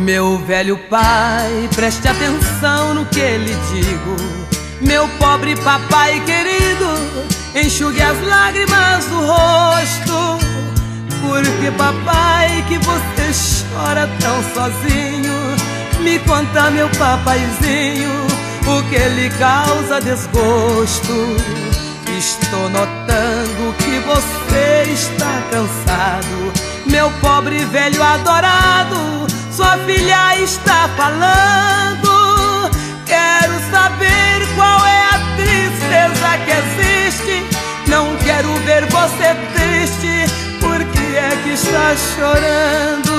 Meu velho pai, preste atenção no que lhe digo. Meu pobre papai querido, enxugue as lágrimas do rosto. Porque papai, que você chora tão sozinho? Me conta, meu papaizinho, o que lhe causa desgosto. Estou notando que você está cansado. Meu pobre velho adorado, sua filha está falando. Quero saber qual é a tristeza que existe. Não quero ver você triste. Por que é que está chorando?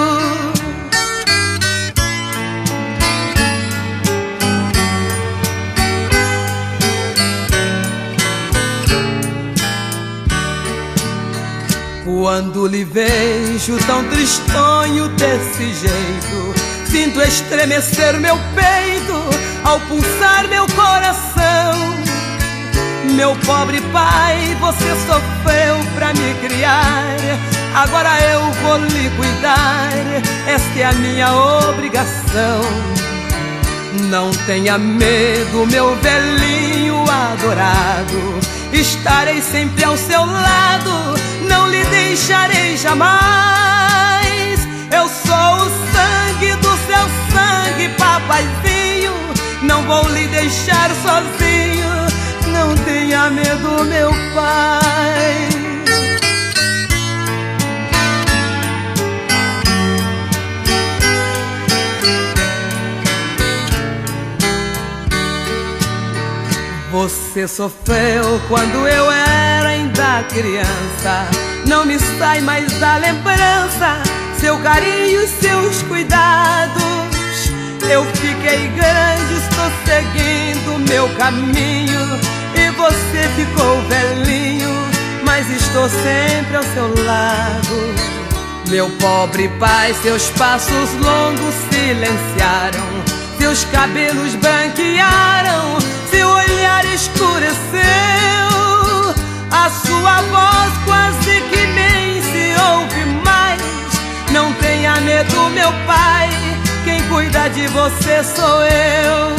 Quando lhe vejo tão tristonho desse jeito, sinto estremecer meu peito ao pulsar meu coração. Meu pobre pai, você sofreu pra me criar, agora eu vou lhe cuidar, esta é a minha obrigação. Não tenha medo, meu velhinho adorado, estarei sempre ao seu lado, não lhe deixarei jamais. Eu sou o sangue do seu sangue, papaizinho, não vou lhe deixar sozinho. Não tenha medo, meu pai. Você sofreu quando eu era ainda criança. Não me sai mais da lembrança seu carinho e seus cuidados. Eu fiquei grande, estou seguindo meu caminho, e você ficou velhinho, mas estou sempre ao seu lado. Meu pobre pai, seus passos longos silenciaram, seus cabelos branquearam, seu olhar escureceu, a sua voz quase que nem se ouve mais. Não tenha medo, meu pai, quem cuida de você sou eu.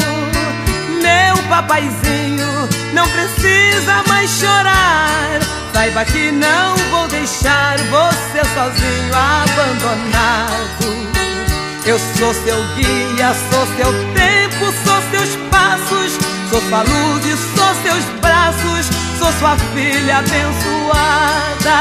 Meu papaizinho, não precisa mais chorar, saiba que não vou deixar você sozinho, abandonado. Eu sou seu guia, sou seu tempo, sou seus passos, sou sua luz e sou seus braços, sou sua filha abençoada.